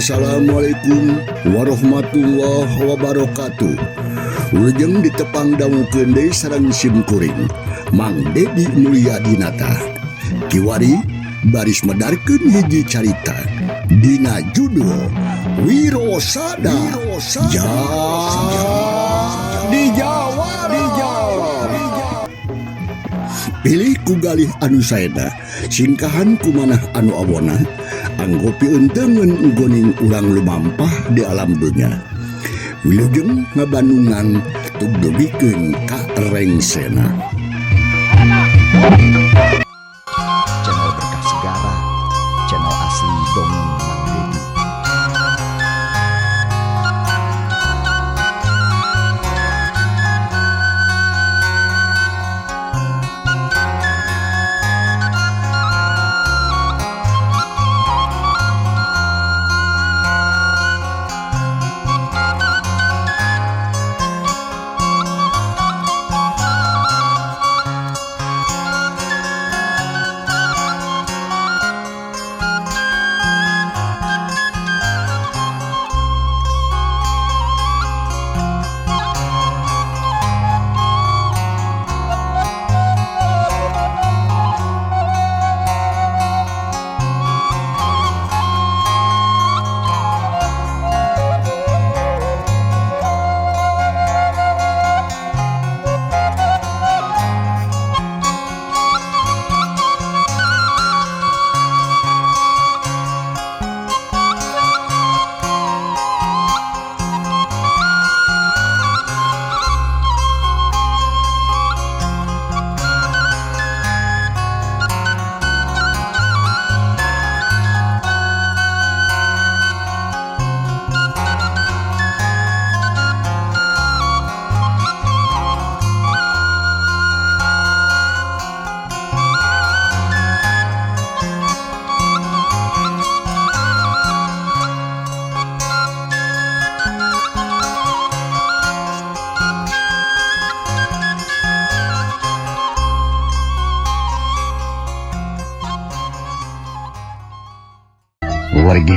Assalamualaikum warahmatullahi wabarakatuh. Ulujeng ditepang dangukeun deui sareng simkuring Mang Dedi Mulyadinata. Kiwari baris medarkeun hiji carita dina judul Wirosada dijawab. Pilih ku galih anu saena, singkahan kumanah anu awona, anggopi untengen goning urang lumampah di alam dunya. Wilujeng ngabandungan tugdugikeun ka rengsena. Channel Berkah Segara, channel asli dongeng Mang Dedi.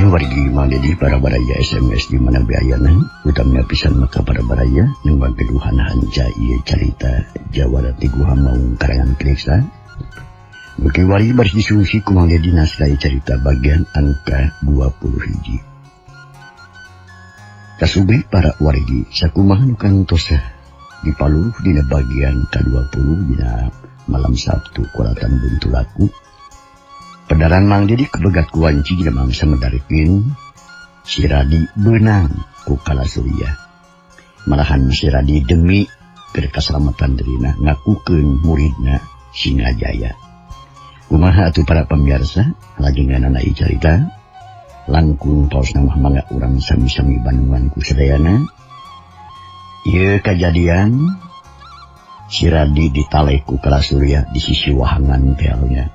Wargi Mang Dedi para baraya SMS di mana biayana utamanya pisan maka para baraya nembang keduhan hanca ieu carita Jawara Tiguha Maung karangan Kriksa. Beuki wari baris disusi ku Mang Dedi naskah carita bagian anu ka-21. Kasubih para wargi sakumaha nu kantosa dipaluluh dina bagian ka-20 dina malam Sabtu Kulatan Buntulaku. Pedaran Mang Dedi kebegat ku wanci dina mangsa medarikeun si Radi beunang ku Kalasurya. Malahan si Radi demi keur kasalamatan dirina ngakukeun muridna Singajaya. Kumaha atuh para pamirsa lajenganana ieu carita langkung paosna mah mangga urang sami-sami bandungan ku sadayana. Ieu kajadian si Radi ditaleh ku Kalasurya di sisi wahangan tealnya.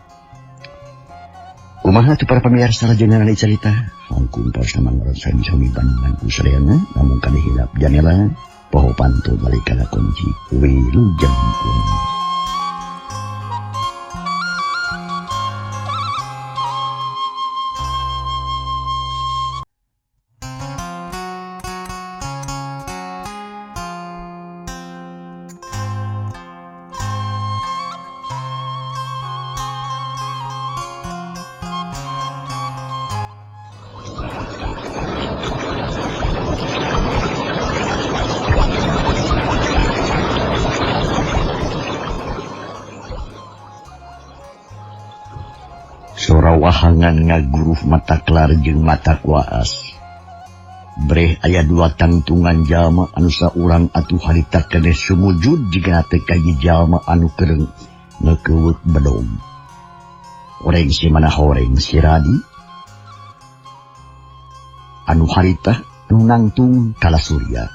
Kumaha tu para pamirsa lajengan ali cerita langkung paos namang orang sami-sami bandungan ku sadayana namun kali hilap janela poho panto balik kana kunci wilujeng pun. Sora wahangan ngaguruh mata kelar jeung mata kuaas. Breh aya dua tangtungan jalma anu saurang atuh harita keneh sumujud jigana teu kaji jalma anu keur ngeukeut bedog. Oreng si mana horeng si Radi anu harita anu nangtung Kalasurya.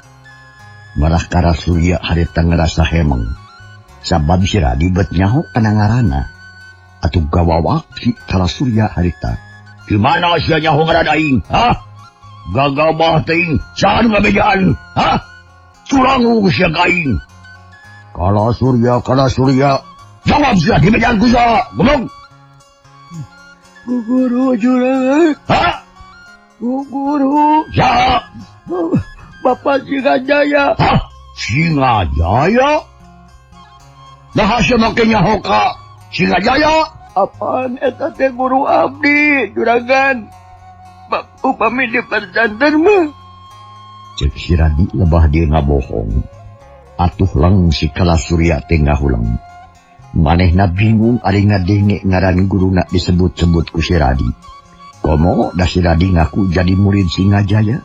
Malah Kalasurya harita ngerasa hemeng sabab si Radi bet nyaho kana ngaranna. Atuh gawawak si Kalasurya harita. Gimana sia nyaho ngaran aing? Hah? Gagabah ting, saan ngabejaan? Hah? Surangu sia kaing. Kalasurya, jawab sia di bejaan ku sia. Gulung. Guru juragan. Hah? Guru. Ya. Bapak Singajaya. Hah? Singajaya? Nah siya makanya hoka Singajaya? Apaan eta teh guru abdi, juragan? Upami di pesantren mah. Cek si Radi lebah dia ngabohong. Atuh lang si Kalasurya tengah ulang. Manehna bingung ari ngadenge ngaran guruna disebut-sebut ku si Radi. Komo da si Radi ngaku jadi murid Singajaya.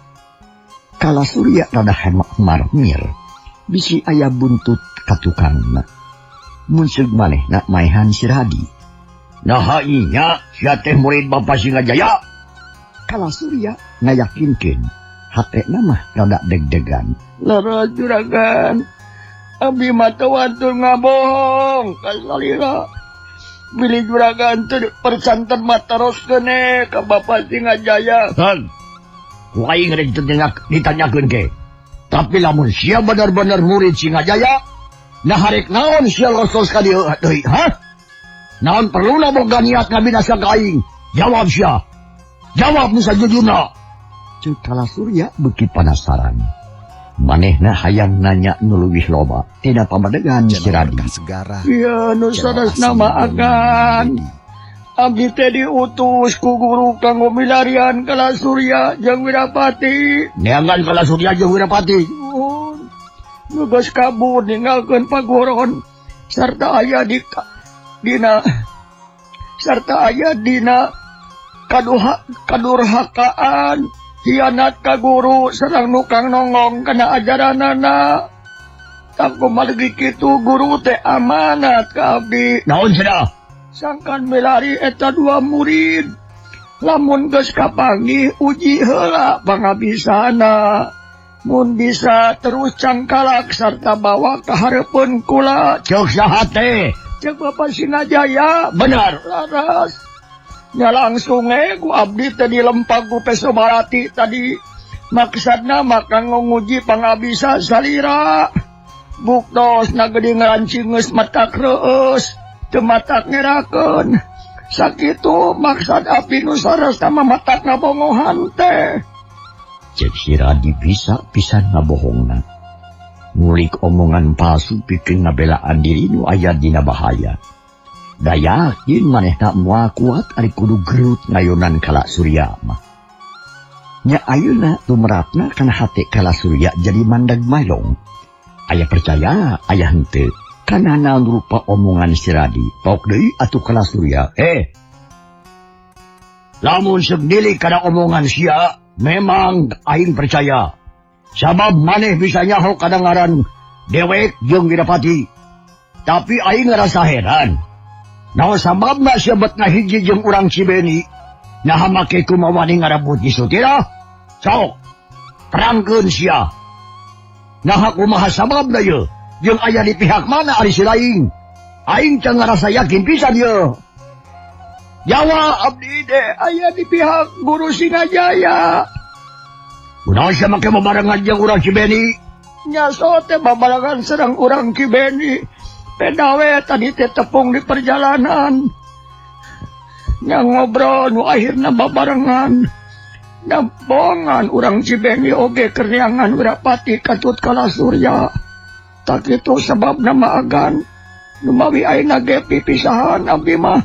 Kalasurya rada hemak marmir. Bisi aya buntut katukangna. Munsug manehna maehan si Radi. Nah inya sia teh murid Bapak Singajaya. Kalasurya ngayakinkeun. Hatena mah rada deg-degan. Lara juragan. Abdi mata wantur ngabohong. Kasalira. Bili juragan tu persantren mata ros kene ke Bapak Singajaya. Han. Ku aing rek ditanyakeun ke. Tapi lamun sia benar-benar murid Singajaya, nah harek naon sia losos ka dieu deui, ha? Naon perlu na boga niat ngabinasa ka aing? Jawab sia. Jawab nu sajujurna. Ceuk Kalasurya beuki penasaran. Manehna hayang nanya nu leuwih loba. Tina pamadegan si Channel Radi. Berkah Segara. Ya, nu Channel sanes nama asli akan. Dongeng Abdi teh diutus ku guru kanggo milarian Kalasurya jeung Wirapati. Neangan Kalasurya jeung Wirapati. Nugas kabur ninggalkeun paguron sarta aya dina kadurhakaan, hianat ka guru sareng nukang nongong kana ajaranana. Tak kumalagi kitu guru teh amanat ka abdi. Naon cenah? Sangkan melari eta 2 murid. Lamun geus kapanggih uji heula pangabisana. Mun bisa terus cangkalak sarta bawa ka hareupeun kula. Ceuk saha teh? Cek Bapak Singajaya. Benar. Laras. Nya langsung ku abdi teh dilempag ku Pesobarati tadi. Maksudna maka nguji pangabisa salira. Buktos nagedi ngarancingeus matak reus. Teu matak ngerakeun. Sakitu maksud abdi nu saresta mamatak ngabongohan teh. Cek si Radi bisa-pisan ngabohongna. Ngulik omongan palsu pikeun ngabelaan diri nu aya dina bahaya. Da yakin manehna moal kuat ari kudu gerut ngayonan Kalasurya mah. Nya ayeuna tumrapna kana hate Kalasurya jadi mandeg mayong. Aya percaya, aya henteu. Kana naon rupa omongan si Radi. Pauk deui atuh Kalasurya. Lamun segdili kana omongan sia, memang aing percaya. Sabab maneh bisa nyaho kadangaran dewek jeung Wirapati. Tapi aing ngerasa heran. Naon sababna sia bet ngahiji jeung urang Cibeni. Nah make kumaha ni ngarabut isu tira? Sok. Terangkeun sia. Nah kumaha sababna ye? Jeung aya di pihak mana ari si laing? Aing can ngarasa yakin pisan ye. Jawa abdi teh aya di pihak guru Singajaya. Kunaon sia make babarengan jeung urang Cibeni? Nya so teh babarengan sareng urang Cibeni. Pedawe tadi teh tepung di perjalanan. Nya ngobrol nu akhirna babarengan. Nabongan urang Cibeni oge kerneangan Wirapati katut Kalasurya. Tak itu sebab nama agan. Numawi aina ge pipisahan abdi mah.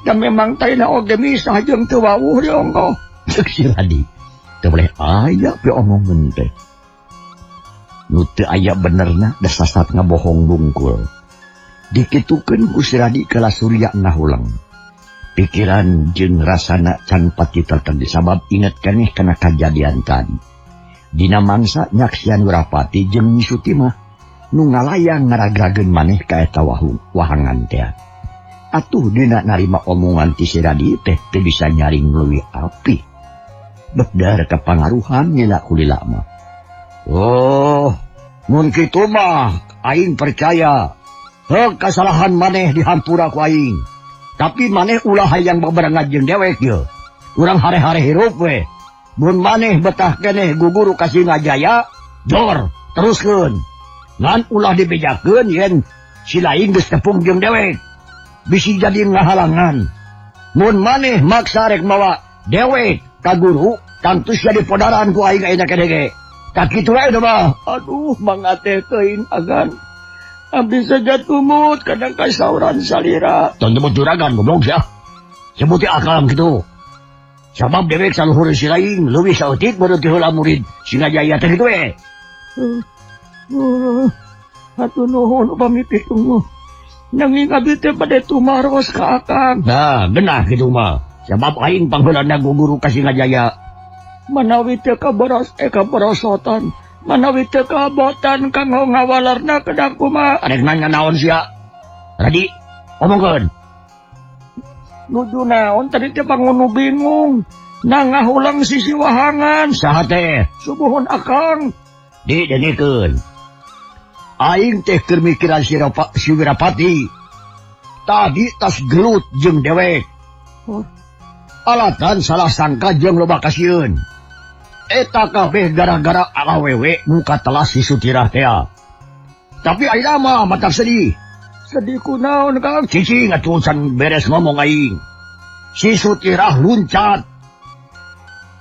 Dan memang taina oge misah jeung teu wawuh diongko. Cek si Radi. Teu boleh aya pe omongan teh. Nu teu aya benerna da sasat ngabohong bungkul. Dikitukeun ku si Radi Kalasurya ngahulang. Pikiran jeung rasana can pati tertadi sabab inget keneh kana kajadian tadi. Dina mangsa nyaksian Wirapati jeung Nyi Suti mah nu ngalayang ngaragrageun maneh ka eta wahangan teh. Atuh dina narima omongan ti si Radi teh teu bisa nyaring leuwih api. Bedar kapangaruhan nila kulila mah. Oh, mun kitu mah aing percaya. Kesalahan maneh dihampura ku aing. Tapi maneh ulah hayang babarengan jeung dewek ye. Urang hare-hare hirup we. Mun maneh betah keneh guguru ka Singajaya, dor teruskeun. Ngan ulah dibejakeun yen si lain geus tepung jeung dewek. Bisi jadi ngahalangan. Mun maneh maksa rek mawa dewek ka guru, Tantus siya di podaran ko aing na kadege. Kakitu ay ba? Aduh, mga tekein agan. Abdi saja tumut, kadang kasauran salira. Tondo mo juragan, goblok siya. Sebuti akalam gitu. Sabab dewek sa luhur si laing, luwi sa utit, baru tihula murid. Singajaya tadi itu Ato nohon pamipitong mo. Nangingabit pada tumaros ka akang. Nah, genah gitu mah. Sabab aing panghulan na guguru ka Singajaya. Manawit ka kabarosotan. Manawit ka botan kang ngawalar na kadang kuma. Adek nanya naon siya. Radi, omongkeun. Nudu naon tadi te pangono bingung. Nangahulang sisiwahangan. Saha teh? Subuhon akang. Di denikeun. Aing teh keur mikiran si Wirapati. Tadi tas gelut jeung dewek. Oh. Alatan salah sangka jeung loba kasieun. Eta kabeh gara-gara awewe muka telas si Sutirah teh. Tapi ayeuna mah matak sedih. Sedih kunaon kang? Cicing atusan beres ngomong aing. Si Sutirah luncat.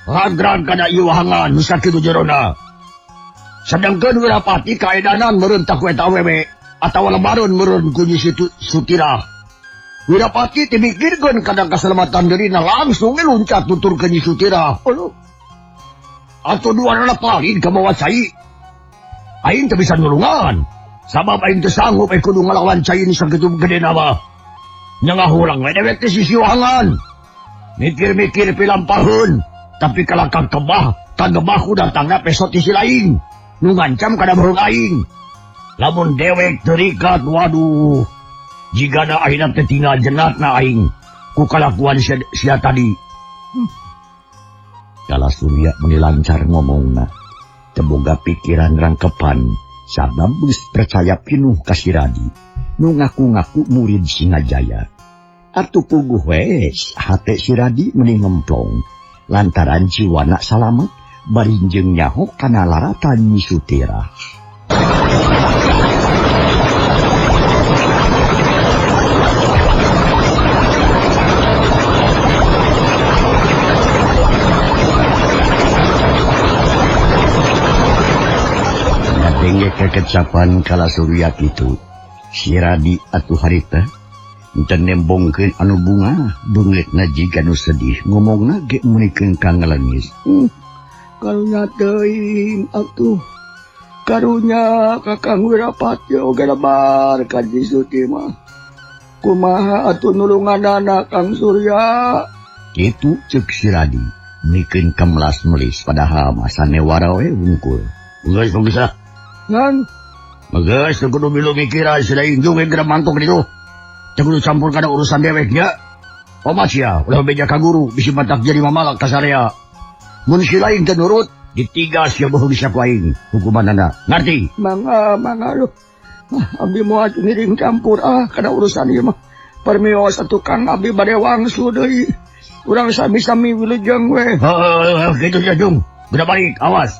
Ragrag kana ieu wahangan nu sakitu jerona. Sedangkeun Wirapati kaedanan meureun tak eta awewe atawa lebareun meureun ku si Sutirah. Wirapati teh mikirkeun kana kaselamatan deurina langsung luncat tuturkeun si Sutirah. Atau dua anak paling kemawa cai. Aing tak bisa nulungan. Sabab aing tersanggup kudu ngelawan cai ini sakitu gede nama. Nyangahulang we dewek teh sisiwangan. Mikir-mikir pilam tahun. Tapi kalakang kebah, kagebah datangna pesot isi lain. Nu ngancam kada beurang aing. Lamun dewek terikat, waduh. Jigana akhirnya teh tinggal jenatna aing. Ku kalakuan sia tadi. Kala Surya menilancar ngomongna, teboga pikiran rangkepan, sabab geus percaya pinuh ka si Radi, nu ngaku-ngaku murid Singajaya. Atuh puguh we, hate si Radi meni ngemplong, lantaran jiwana salamet, barinjeung nyaho kana laratan Nyi Sutirah. Kekecapan kala Surya itu si Radi atuh harita enten nembongkeun anu bunga beungeutna jiga nu sedih ngomongna ge munikeun ka ngalengis. Karunya teuing atuh karunya Kakang Wirapati oge lebar ka di Suti mah. Kumaha atuh nulunganana Kang Surya? Kitu ceuk si Radi munikeun ka melas-melis padahal mah sanewara we wungkul. Geus bisa. Ngan Magas, kudu milu mikiran sila injung yang kena mantok dito. Kudu campur kada urusan deweknya. Omas ya, ulah beja ka guru, bisi matak jadi mamalak kasarya. Mun sila yang tenurut, ditigas ya bohong siya kuaing. Hukuman nana, ngerti? Mga lo. Abi mo at ngiring campur kada urusan iya mah. Permiwas at tukang abi badewang suday. Urang sami-sami wilujang we. Gitu ya jung. Guna balik, awas.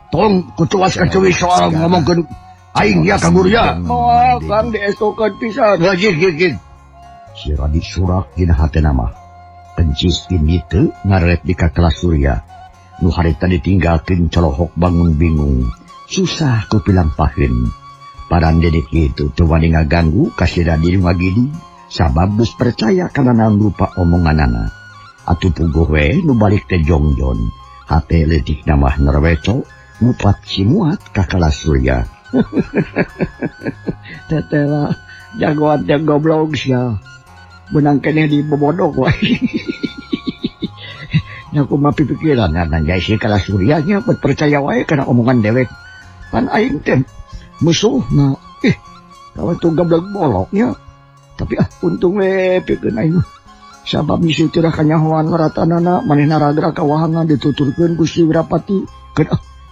Tolong kutuas ka cuwi soal ngomongkeun aing ya ka guru ya. Moal kang diesokeun pisan. Gig. Si Radi surak dina hatena mah. Pencis itu ngaret di ka kelas Surya. Nu harita ditinggalkeun colohok bangun bingung. Susah ku pilampaheun. Paran dedek itu teu wani ngaganggu ka si Radi ngagidi. Sabab geus percaya kana naon rupa omonganana. Atuh puguh we nu balik teh jongjon. Hate leutik namah nerweco. Mupat si muat ka kelas Surya. Tetela jagoan teh goblok sia. Benang kene di bobodok wae. Nya kumaha pipikiran nanjay si kelas Surya nya percaya wae kana omongan dewek. Pan aing teh musuhna. Kawan tuh goblok boloknya. Tapi untung we pikeun aing. Sabab Nyi Sutirah kanyahoan ratanana manehna ragra kawahangan dituturkeun ku si Wirapati. Keun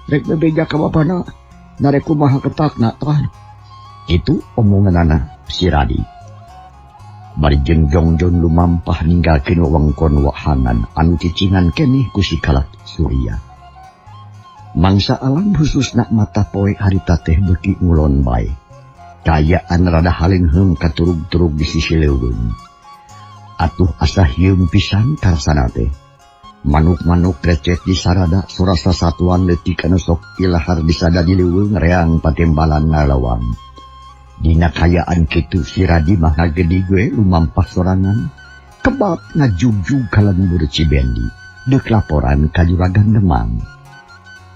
rek bebeja ka bapana narek kumaha ketakna tah. Itu omonganana si Radi. Bari jeung jongjon lumampah ninggalkeun wewengkon wahangan anu cicingan keneh ku si kelas Surya. Mangsa alam khususna mata poe harita teh beuki ngulon bae. Kayaan rada halengheng katurug-turug di sisi leuweung. Atuh asa hieum pisan karsana teh. Manuk-manuk recet di sarada surasa satuan letik anu sok ilahar disada di leuweung reang patembalan ngalawang. Dina kayaan kitu si Radi mah ngagedi gue lumampah sorangan. Kebab ngajugjug ka lembur Cibendi. Deuk laporan ka Juragan Demang.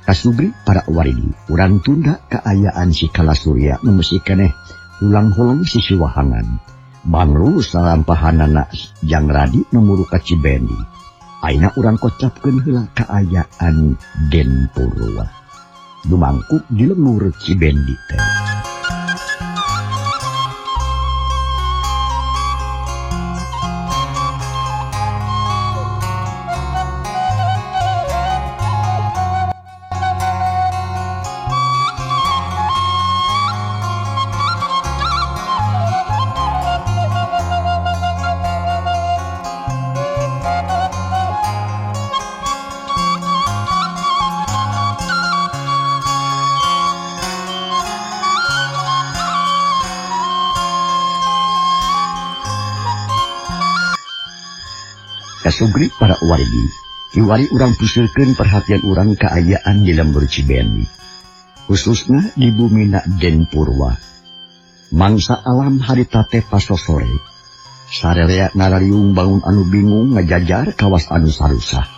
Kasubri para waridi urang tunda kaayaan si Kalasurya memesi keneh ulang-ulang si Siwahangan. Bangru salampahanana Jang Radi numuru ka Cibendi. Aina urang kocapkeun heula kaayaan Den Purwa. Dumangkuk di lembur Cibendi teh. Kasugri para waridi, kiwari urang puseukeun perhatian urang kaayaan di lembur Cibendi. Khususna di bumina Den Purwa. Mangsa alam harita teh pasosore. Sarerea narariung bangun anu bingung ngajajar kawas anu sarusah.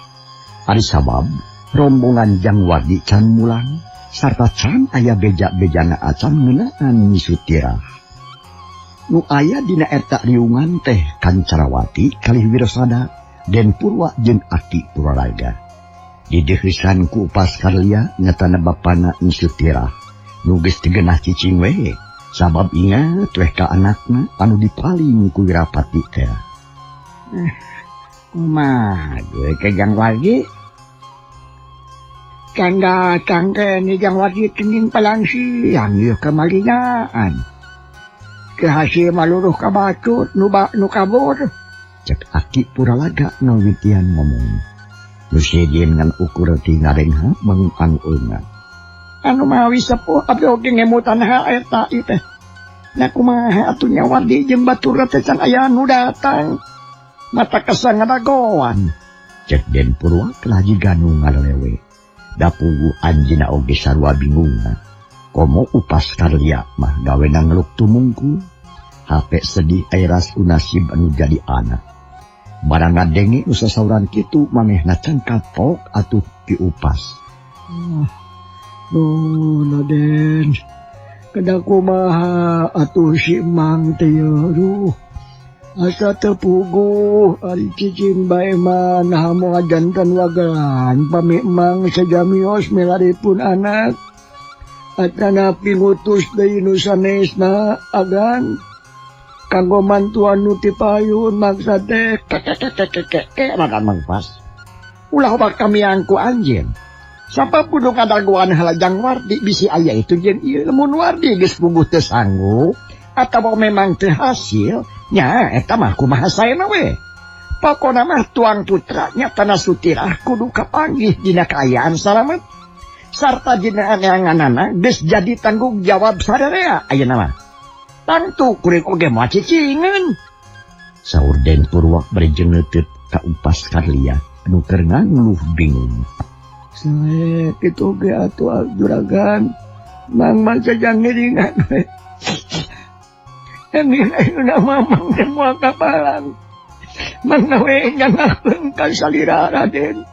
Ari sabab rombongan Jang Wardi can mulang sarta can aya beja-bejana acan ngeunaan Nisutira. Nu aya dina eta riungan teh Kancarawati kalih Wirosada Den Purwa jeung Aki Puraraga. Dideuheusan ku Paskarlia ngatana bapana Nisutira. Nu geus teu geunah cicing we, sabab ingat weh ka anakna anu dipaling ku Wirapati teh. Kumaha gue ke Jang Wardi? Can datang ke ni Jang Wardi kening palangsiang ieu kamalinaan. Kehasil maluruh ka bacut nu kabur. Cek Aki Puralaga ngawitian ngomong. Nu sejen ngan ukur ti ngarengha mengang eungan. Anu mawi sepuh abdi oge ngemutan eta ieu teh. Na kumaha atuh Nya Wardi jeung batur teh can aya nu datang. Mata kesang ngadagoan. Cek Den Purwa kelaji ganu ngalelewe. Dapugu anjina oge sarua bingungna. Komo upas karya mah gawena ngeluk tumungkul. Hape sedih airas unasib anu jadi anak. Barang ngadenge nu sasauran kitu manehna can kapok atuh pi upas. Den, kada kumaha atuh si Mang teh yeuh. Asa teu puguh ari cicing bae mah naha moal janten wagelan pami Mang sajamios melaripun anak. Atana pingutus deui nu sanesna agan. Kanggo mantuan nu ti payun maksa teh kek makan mangpas. Ulah bak kami angku anjeun. Sapa kudu kadagoan heula Jang Wardi bisi aya itu jeung ieu lamun Wardi geus puguh teu sanggup atawa memang teu hasil nya eta mah kumaha saena we. Pokona mah tuang putra nya Tanah Sutirah kudu kapanggih dina kaayaan salamet sarta dina aneanganana geus jadi tanggung jawab sadarea ayeuna mah. Tangtu kuring oge moal cicingeun. Saur Den Purwa bari jengeuteup ka upas Karlia anu keur ngangluh bingung. Sae kitu ge atuh Juragan. Mang sajang ngiringan we. Ini ayeuna mamang teh moal kapalang. Mang we nyangakeun ka salira Raden.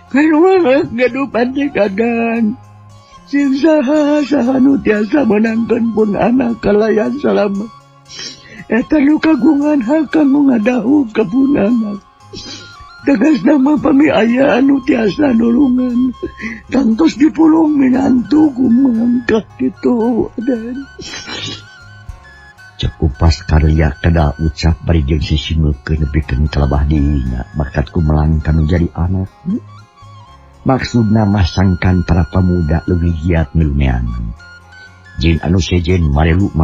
Karuang gadupan teh kagan. Sing saha nu tiasa menangkeun pun anak kalayan salamet. Eta nu kagungan hak kanggo ngadahu ka pun anak. Tegas nama pami aya anu tiasa nulungan. Tangtos dipulung minantu kumangkat kitu dan. Cek upas Karlia kada ucap bari jeung sisimeukeun nepikeun kalabah dirinya bakat kumelang kanu jadi anak. Maksudna mah sangkan para pemuda leuwih giat milumeanan. Jeung anu sejen malu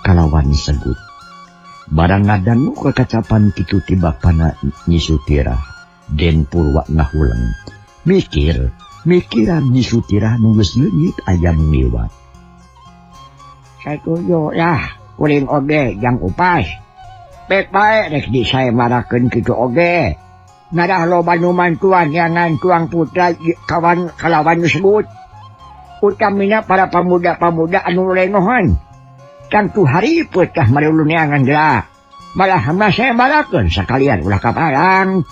kalawan segut. Barang ngadangu kekacapan kitu ti bapana Nisutira. Den Purwa ngahuleng. Mikiran Nisutira nu geus leungit aya miwat. Satuju ya, kuring oge Jang Upas. Pek bae rek disaemarakeun kitu oge. Nadah loba numan tuan yangan tuang putra kawan kalawan disebut. Utamina para pemuda-pemuda anu lengohan. Tentu hari putah mariulun yangan gelah. Malah saya balakeun sakalian ulah kaparang.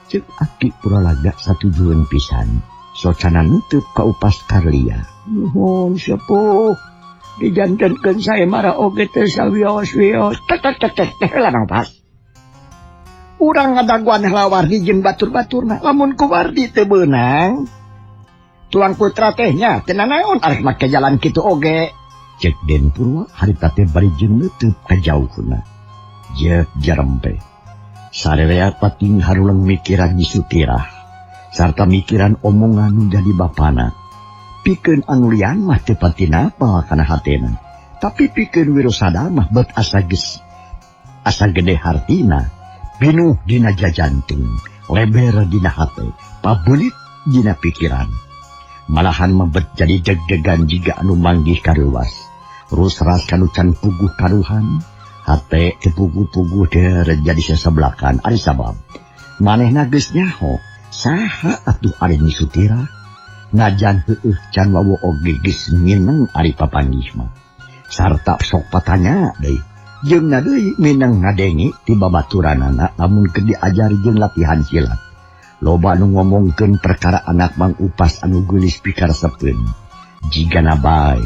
Cek aki puralaga satujuan pisan. Socana nutup ka upas Karlia. Nuhun sepuh. Dijantankeun saya marah oge teh sawios-wios. Teh lanang pas. Urang ngadaguan Wardi jeung batur-baturna lamun ku Wardi teu beunang. Tuang putra tehnya teu nanaon arek make jalan kitu oge. Cek Den Purwa harita teh bari jeung neuteub ka jauhna. Jek jarempe. Sarerea pating harulang mikiran di Sutirah. Sarta mikiran omongan nu jadi bapana. Pikeun anu lian mah teu pati napa kana hatena. Tapi pikeun Wirosada mah bet asa gede hartina. Binuh dina jajantung, leber dina hate, pabelit dina pikiran. Malahan mabet jadi deg-degan jika anu manggih karuwas. Rusras kanucan puguh karuhan, hate tepuguh-puguh der jadi sesebelakan. Ari sabab, manehna geus nyaho, saha atuh ari ni Sutira? Ngajan heueuh can wawo oge geus ngineng ari papanggih mah. Sarta sok patanya deui. Jeung na deui minang ngadengi ti babaturanana lamun keur diajari jeung latihan silat. Loba anu ngomongkeun perkara anak Mang Upas anu geulis pikaresepeun. Jigana bae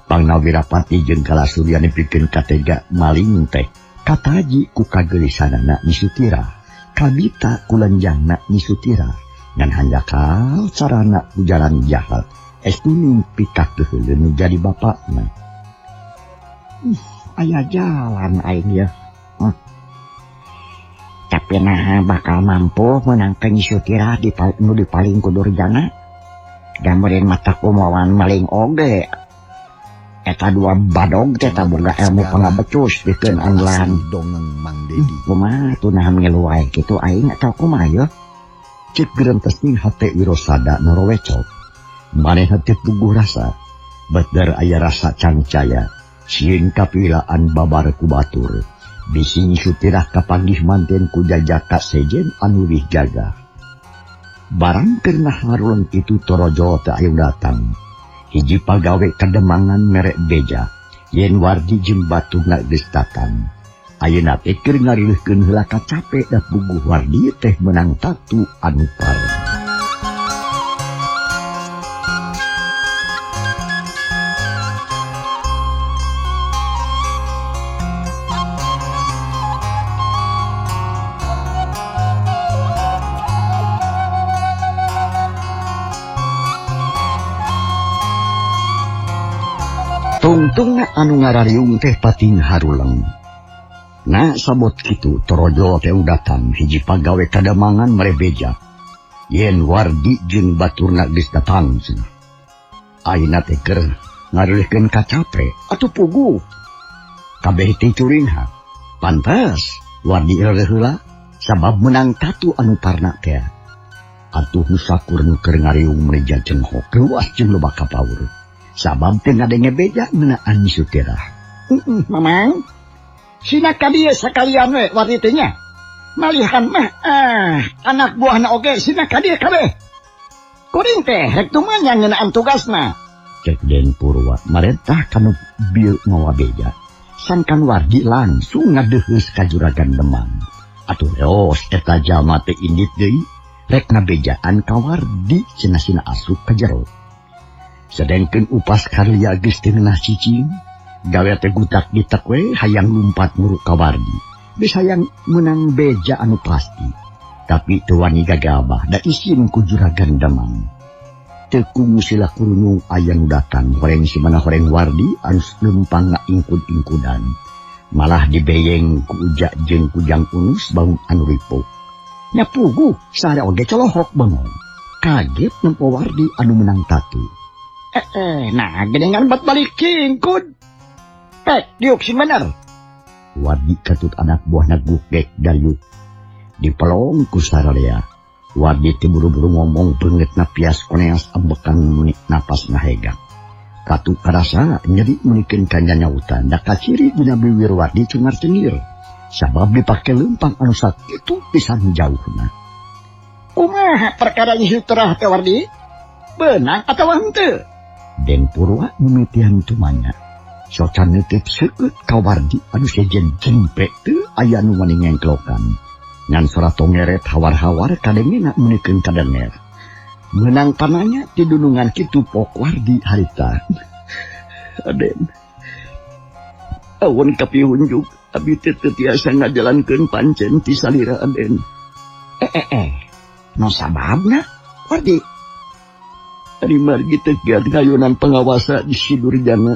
Pangna Wirapati jeung Kalasurya nepikeun katega maling teh kataji ku kageulisanana Nyi Sutira, kabita ku lenjangna Nyi Sutira, ngan handakal carana ku jalan jahat estu mimpi kakeuheuleuh jadi bapakna. Aya jalan aing ya. Tapi nah bakal mampu menangkan Nyi Sutira nu dipaling ku Durjana. Gambareun mata kumawan maling oge. Eta dua badog teh boga ilmu pangabecus pikeun anglan. Dongeng Mang Dedi. Kumaha tunah ngilu wae kitu aing tau kumaha ya. Cek gerentesning hate Wirosada norowecok. Manehna teu puguh rasa. Bedar aya rasa cangcaya. Sieun kapilaan babar ku batur. Bisi Nyi Sutira kapanggih manten ku jajaka sejen anu wih jaga. Barang keur harulang itu torojo teu aya datang. Hiji pagawe kademangan merek beja. Yen Wardi jeung batugna geus datang. Ayeuna teh keur ngarileuhkeun heula kacape da puguh Wardi teh menang tatu anu pareng. Tungtungna anu ngarariung teh pating harulang. Na sabot kitu torojo teh datang hiji pagawe kademangan merebeja. Yen Wardi jeung baturna geus datang cenah. Ayeuna teh keur ngarileuhkeun kacape atuh puguh. Kabeh teh curingha. Pantes Wardi heula sabab menang tatu anu parna teh. Atuh nusakur nu keur ngariung mereja cenghok luas jeung loba kapaur. Sabab teh ngadenge beja ngeunaan Nyi Sutira. Mamang, sina ka dieu sakalian we Wardi teh nya. Malihan mah anak buahna oge sina ka dieu kabeh. Kuring teh rek tumanya ngeunaan tugasna. Cek Den Purwa marentah kanu bieu ngawa beja. Sangkan Wardi langsung ngadeuheus ka Juragan Demang. Atuh reos eta jalma teh indit deui rek ngabejaan ka Wardi cenah sina asup ka jero. Sedengkeun Upas Karlia geus teu ngeunah cicing, gawe teh gutak ditek we hayang lumpat nguruk ka Wardi. Geus hayang menang beja anu pasti. Tapi teu wani gagabah da isin ku Juragan Demang. Teu kumu sila kurunung aya nu datang horeng simana horeng Wardi anu lempang ngaingkud-ingkudan. Malah dibeyeng ku Uja jeung ku Jang Unus baung anu ripuk. Nya puguh sare oge colohok bengong. Kaget nempo Wardi anu menang tatu. Nah, gedengan bat balik kingkud. Diuk si bener. Wardi katut anak buahna gugek dayuk. Dipelong ku sararea. Wardi teh buru-buru ngomong beungeutna pias koneas ambekan menik napas nahega. Katu karasa nyeri menikeun ka nyanyautan da kaciri dina bibir Wardi cungar-cengir. Sabab dipake lempang anu sakitu pisan jauhna. Kumaha perkara ieu terah teh Wardi? Beunang atawa henteu? Den Purwa mimitian tumanya. Socan nitip seueut ka Wardi anu sejen cempe teu aya nu wani ngengklokan. Ngan sora tongeret hawar-hawar kadengena meunikeun kadenger. Menang pananya ti dunungan kitu pok Wardi harita. Aden, awan kapihunjuk abi teu tiasa ngajalankeun pancen ti salira Aden. No sababna, Wardi? Ari margi teu giat ngayunan pangawasa di Sidurjana.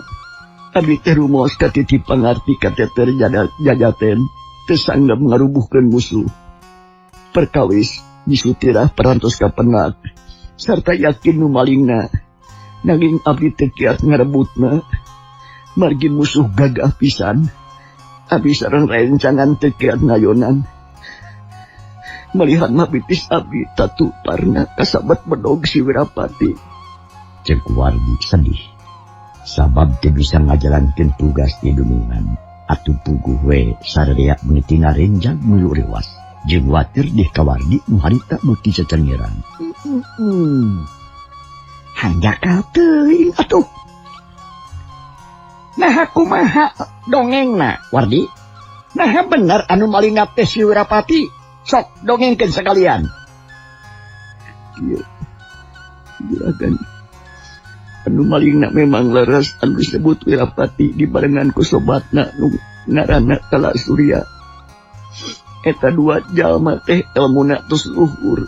Abi teh rumaos ka titip pangarti ka teter jajaten teu sanggap ngarubuhkeun musuh. Perkawis disutirah perantos ka penak sarta yakin nu malingna. Nanging abi teu kiat ngarebutna. Margi musuh gagah pisan. Abi sareng rencangan teu kiat ngayonan. Melihat mabitis abi tatu parna kasabat bedog si Wirapati. Cek Wardi sedih. Sabab teu bisa ngajalankeun tugas di dunungan. Atuh puguh we sarerea mengitina renjang milu rewas. Jeung watir deh ka Wardi nu harita beuki cecengiran. Handak teuing atuh. Nah kumaha dongengna Wardi? Nah bener anu malinga teh si Wirapati. Sok dongengkeun sekalian. Iya. Juragan. Anu malingna memang leres anu disebut Wirapati dibarengan ku sobatna nu ngaranna Kala Surya. Eta dua jalma teh elmuna tos luhur.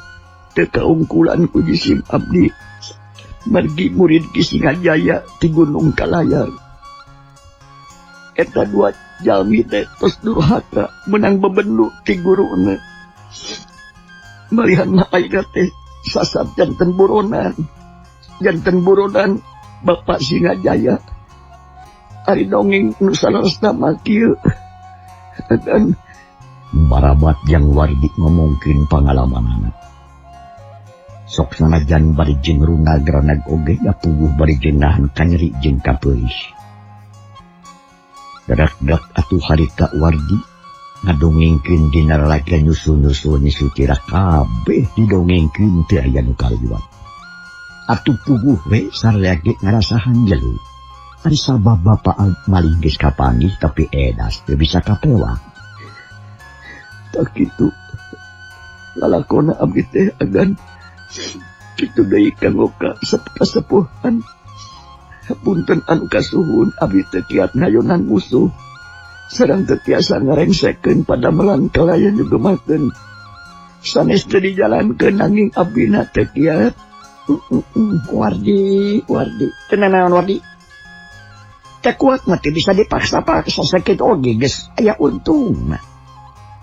Teu kaungkulan ku jisim abdi. Margi murid Ki Singajaya ti Gunung Kalayar. Eta dua jalmi teh tos durhaka menang bebendu ti guruna. Malihan ayeuna teh sasab janten buronan. Janten buronan Bapak Singajaya. Ari dongeng nu sanesna mah kieu. Dan barabat yang Wardi ngomongkeun pangalamanana. Sok sanajan bari jeung runa granag oge puguh bari jeung nahan kanyeri jeung kapeuih. Dadak-dak atuh harita Wardi ngadongengkeun dina lalaki nyusul-nyusul ni Sutirah kabeh didongengkeun teu aya nu kaliwat. Atuh puguh we sarea ge ngarasahan jelu. Ari sabab bapa malih geus kapanggih tapi edas teu bisa kapewang. Tak kitu lalakona abdi teh agan kitu deui kanggo kasepuhan. Punten anu kasuhun abdi teh kiat ngayonan musuh. Sareng teu tiasa ngarengsekeun padamelan kalayan jugemakeun. Sanes teu dijalankeun nanging abdina teu kiat. Wardi. Tenan Wardi. Teu kuat mah teu bisa dipaksa-paksa sakit oge geus aya untungna.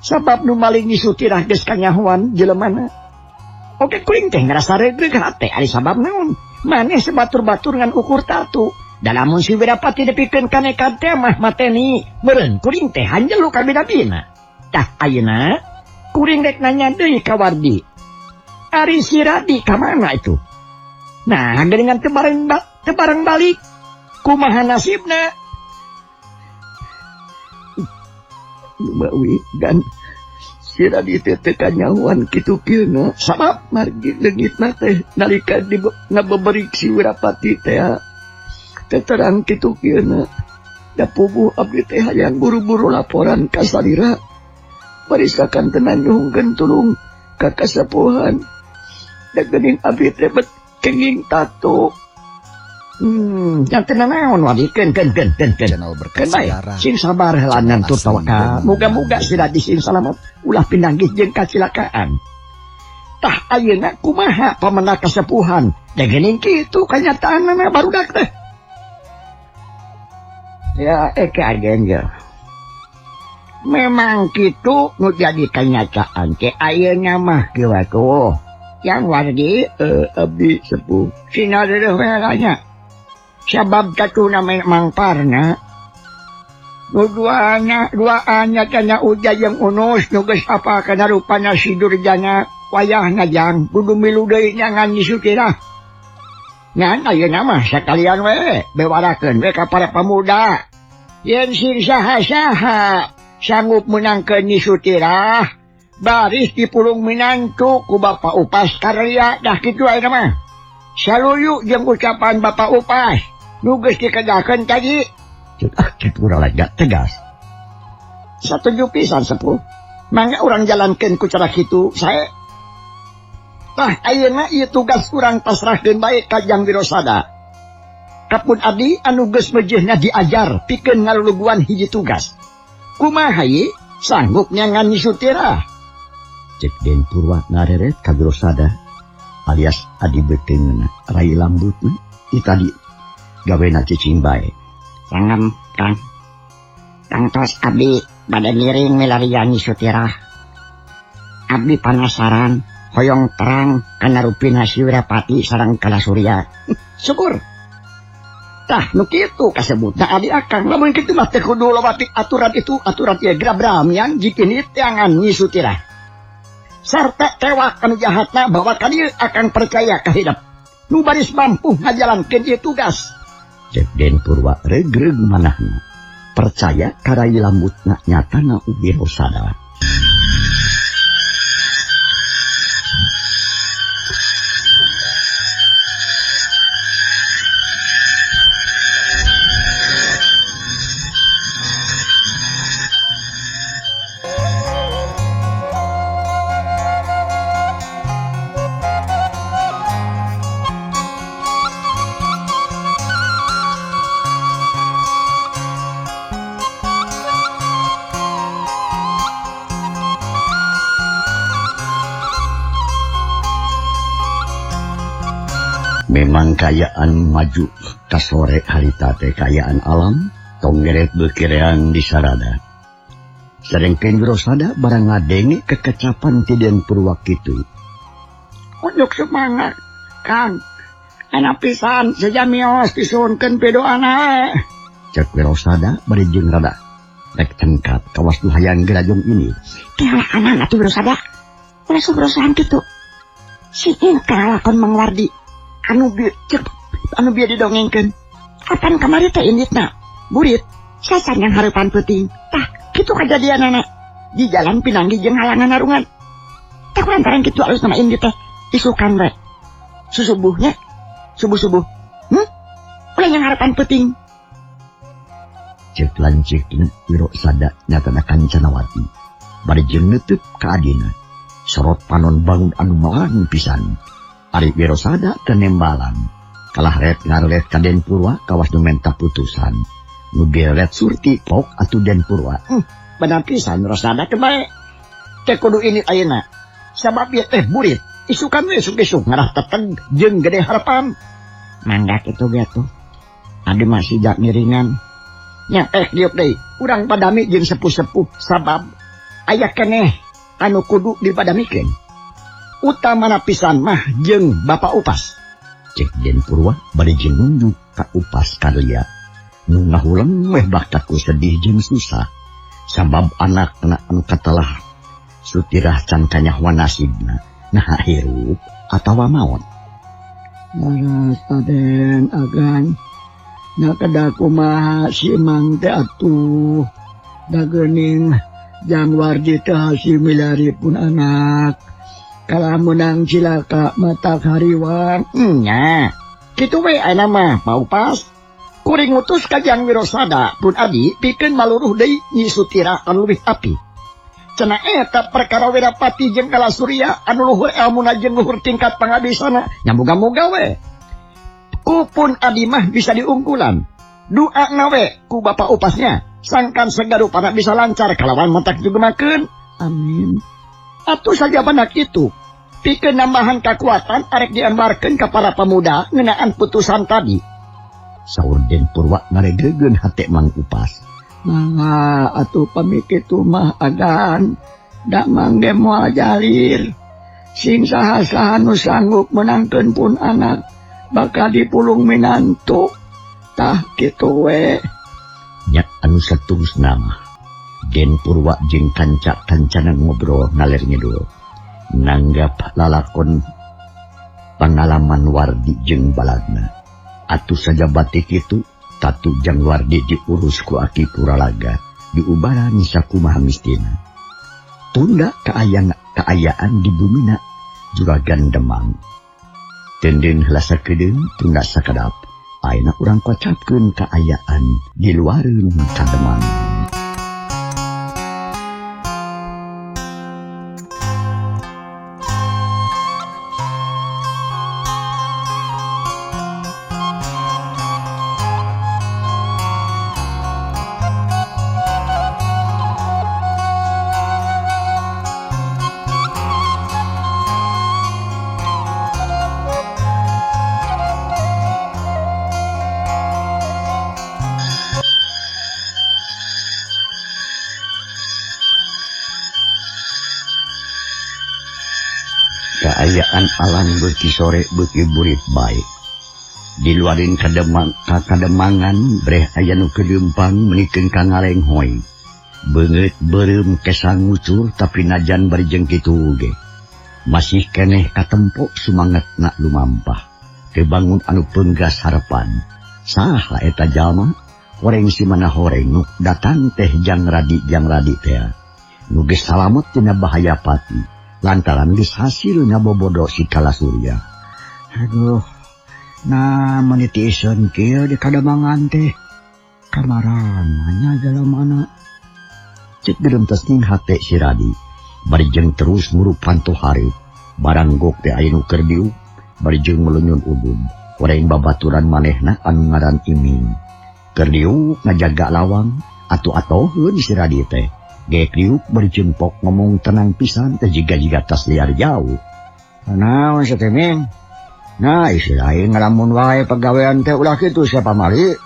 Sabab nu maling ni Sutirah geus kanyahoan jelemana. Oke kuring teh ngarasa regreg hate ari sabab naon? Maneh sebatur-batur ngan ukur tatu. Da lamun si Wirapati nepikeun ka nekat teh mah mateni. Meureun kuring teh hanjelu ka bina-bina. Tah ayeuna kuring rek nanya deui ka Wardi. Ari si Radi ka mana itu? Nah, geuningan teu bareng balik. Kumaha nasibna? Lumawi dan si Radi teh kanyahoan kitu kieuna. Sabab margi leungitna teh nalika ngabeberik si Wirapati teh teu terang kitu kieuna. Da puguh abdi teh hayang buru-buru laporan ka salira. Barisakan tenan nyuhungkeun tulung ka kasepuhan. Da geuning abdi teh bet kenging tato. Yang tenan naon Wardi keun. Channel Berkah Sejarah. Sing sabar heulanan tur tawaka. Muga-muga si Radi sing salamet ulah pinanggih jeung kacilakaan. Tah ayeuna kumaha pamendak kasepuhan? Da geuning kitu kanyataanna barudak teh. Ya agen ya. Memang kitu nu jadi kenyataan ke ayeuna mah kieu atuh. Yang Wardi Abdi sepuh. Sina deureuh welanya. Sabab katuna memang parna. Nu duaannya tanya uja yang unus nu geus apa kana rupana si Durjana wayahna jang kudu milu deui nyangan di Sutirah. Ngan ayeuna mah sakalian we bewarakeun we ka para pamuda. Yen sing saha-saha sanggup menangkan ni Sutira baris dipulung minantu ku Bapak Upas karya dah kitu aja mah. Saluyu jeung ucapan Bapak Upas nu geus dikedakeun tadi. Cek urang lega tegas. Satuju pisan sepuh. Mangga urang jalankeun ku cara kitu sae. Tah ayeuna ieu tugas urang pasrahkeun bae ka Jang Wirosada. Kapun abdi anu geus mejehna diajar pikeun ngaluluguan hiji tugas. Kumaha ieu sanggup nyangan ni Sutira? Cek Den Purwa ngareret ka Wirosada alias adi beteungna rai lambutna ti tadi gawena cicing bae. Sangem Kang. Kang tos abdi bade miring milarian ni Sutira. Abdi panasaran hoyong terang kana rupina si Wirapati sareng Kalasurya. Syukur. Tah nu kitu kasebutna abdi akang lamun kitu mah teh kudu lewati aturan itu aturan ieu grabram-yang jipini tiangan Nyi Sutira. Sarta tewak anu jahatna bawa ka dieu akang percaya ka hidup. Nu baris mampu ngajalankeun ieu tugas. Cek Den Purwa regreg manahna. Percaya ka rai lambutna nyatana Wirosada. Memang kayaan maju ka sore harita teh kayaan alam tong ngeret bekirean di sarada. Sarengkeun Wirosada barang ngadenge kekecapan ti Den Purwa kitu. Unjuk semangat, Kang. Enak pisan sejamios disuhunkeun pidoana. Cek Wirosada bari jeung rada rek tengkat kawas duhayang gerajong ini. Tiala anak atuh Wirosada. Ulah subrosahan kitu. Si ingkang lakon Mang Wardi. Anu bieu didongengkeun. Kapan kamari teh inditna? Burit, sasan yang hareupan peuting. Tah, kitu kajadianana. Di jalan pinanggi jeung halangan narungan. Tah kurantaran kitu alus nama indit teh. Isukan we. Susubuhnya, subuh-subuh. Ulah yang harapan peuting. Cek lancikna Wirosada nyatana Kancanawati. Bari jeung neuteuk ka adina. Sorot panon bangun anu malang pisan. Ari Wirosada kenembalan. Kalah ret ngaret ka Den Purwa kawas nu menta putusan. Nu beret surti pok atuh Den Purwa. Benar pisan Wirosada teh bae. Teh kudu ini ayeuna. Sabab ieu teh burit. Isukan we esuk-esuk ngarah teteg jeung gede harapan. Mangga kitu ge atuh. Adi masih jak miringan. Nya diuk deui. Urang padami jeung sepuh-sepuh sabab aya keneh anu kudu dipadamikeun. Utamana pisan mah jeung Bapak Upas. Cek Den Purwa bari jeung nunjuk ka Upas karya. Nu ngahuleng weh baktaku sedih jeung susah. Sabab anakna anu katelah Sutira can kanyahwa nasibna. Nah hirup atawa maot. Laras Aden agan. Nakada kumaha si Mang teh atuh. Dageuning Jang Wardi teh si milari pun anak. Kalau menang cilaka mata hariwang. Nya. Kitu we ayeuna mah Pak Upas. Kuring ngutus ka Jang Wirosada pun abdi pikeun maluruh deui Nyi Sutira anu leuwih api. Cenah eta perkara Wirapati jeung Kalasurya anu luhur elmuna jeung luhur tingkat pangabisana nya moga-moga we. Kupun abdi mah bisa diungkulan. Doana we ku Bapak Upasnya sangkan sagarupana bisa lancar kalawan mentak jugemakeun. Amin. Atuh saja benak itu. Pikeun nambahan kekuatan arek diambarkeun ka para pemuda ngeunaan putusan tadi. Saur Den Purwa ngaregegeun hate Mang Upas. Mangga atuh pamikitu mah agan. Da mangge moal jalir. Sing saha-saha nu sanggup menangkeun pun anak bakal dipulung minantu. Tah kitu we. Nya anu saterusna mah Den Purwa jeung kanca-kancana ngobrol ngaler ngidul. Nanggap lalakon pangalaman Wardi jeung balagna. Atuh saja batik itu tatu Jang Wardi diurus ku Aki Puralaga diubaran sakumaha mistina. Tunda kaayaan di bumina Juragan Demang. Tenden heula sakedeung tunda sakadap ayeuna urang kocapkeun kaayaan di luareun ka Demang. Kaayaan alang beuki sore beuki burit baik. Di luarin kademangan breh aya nu kedeumpang menikeun ka ngalenghoy. Beungeut beureum kesang ngucur tapi najan barejeng kitu ge. Masih keneh katempo sumangetna lumampah. Teu bangun anu peunggas harapan. Saha eta jalma? Horeng si mana horeng nu datang teh jang radi teh. Nu geus salamet tina bahaya pati. Lantaran geus hasil ngabobodo si Kalasurya. Aduh, nah menitieun kieu di kademangan teh. Kamarananya jalamana. Cek geremtes ning hate si Radi. Barejeng terus murupan tohareup. Barang gok teh aya nu keur diuk. Barejeng melunyun ubun. Oreng babaturan manehna anu ngaran Iming. Keur diuk ngajaga lawang. Atuh-atuheun si Radi teh. Gek diuk berjempok ngomong tenang pisan teh jiga tas liar jauh. Naon si Teming? Nah isi lain ngalamun wae pagawean teh ulah kitu siapa mari.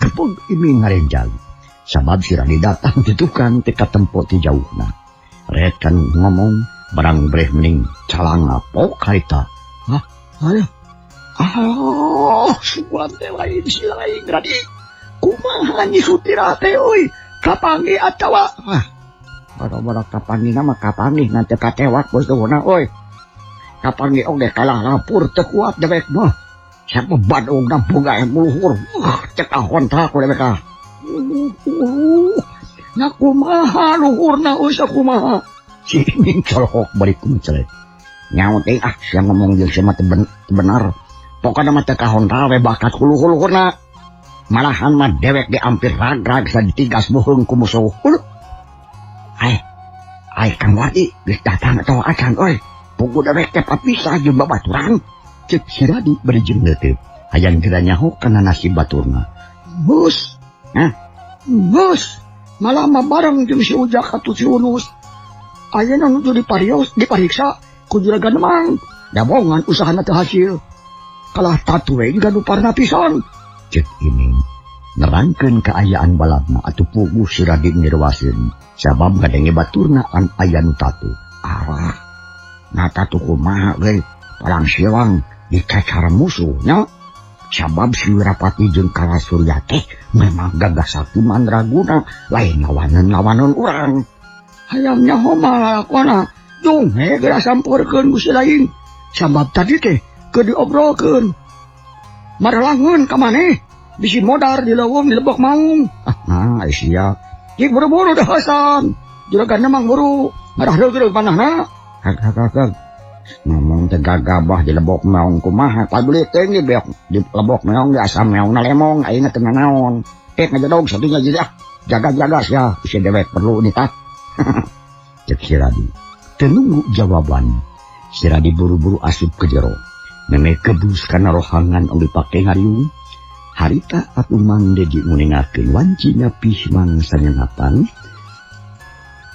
Kepung Iming ngarenjang. Sabab si Radi datang di tukang teh katempo ti jauhna. Red kan ngomong barang breh mending calang apok harita. Hah? Ayo. Suan teh lain si lain Radi. Kumaha nyi sutira teh euy? Kapangi atawa bara-bara kapangi nama kapangi nanti katewak bos dona oi. Kapangi oge kalah lapur teu kuat dewek mah. Siapa badung nampung gae muluhur. Cek ahon tah ku dewek ah. Nya kumaha luhurna euy sakumaha. Si Iming colok bari kumecelek. Nyaon teh sia ngomong jeung sia mah teu benar. Pokona mah teu kahon tah we bakat luhur-luhurna. Malahan mah dewek ge ampir ragrag saditigas boheung ku musuh. Ai Kang Wadi geus datang atawa acan oi. Pugu dewek teh papisah jeung babaturan. Cek si Radi barejeng leuteup. Hayang geura nyaho kana nasib baturna. Bus. Bus. Malah mah bareng jeung si Ujak atuh si Unus. Ayeuna nuju dipariksa ku Juragan Demang. Dabongan usahana teu hasil. Kalah tatu we juga duparna pisan. Cek Iming nerangkeun kaayaan balapna atuh puguh si Radi nirwaseun sabab gadenge baturna an aya nu tatu. Arah na tatu kumaha ge palang siwang dikacar musuhnya sabab si Wirapati jeung Kalasurya teh memang gagah sakti mandraguna lain lawanan urang. Hayang nyaho mah lakona dung geura sampeurkeun ku si lain sabab tadi teh keur diobrolkeun. Marlangun ka maneh bisi modar di leuweung di Lebok Maung. Nah sia Cik buru-buru dah Hasan. Juragan Demang buru ngarah reug-reug panahna. Hag ngomong teh gagabah di Lebok Maung kumaha pabelit teh di Lebok Maung di asam meongna lemong ayeuna teu naon. Ngajadog satunya jadi jaga-jaga sia bisi dewek perlu nitah. Cek si Radi teu nunggu jawaban. Si Radi buru-buru asup ke jero. Meme kebus kana rohangan anu dipake ngariung. Harita atuh Mang Dedi nguningakeun wanci nyapih mangsa nyengapan.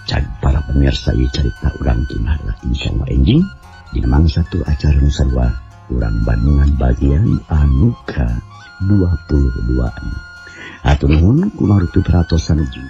Cag para pemirsa ieu carita urang tunahna insyaallah enjing dina mangsa tu acara nu sarua urang bandungan bagian anu ka 22. Atur nuhun kumaha rupi perhatosan ujung.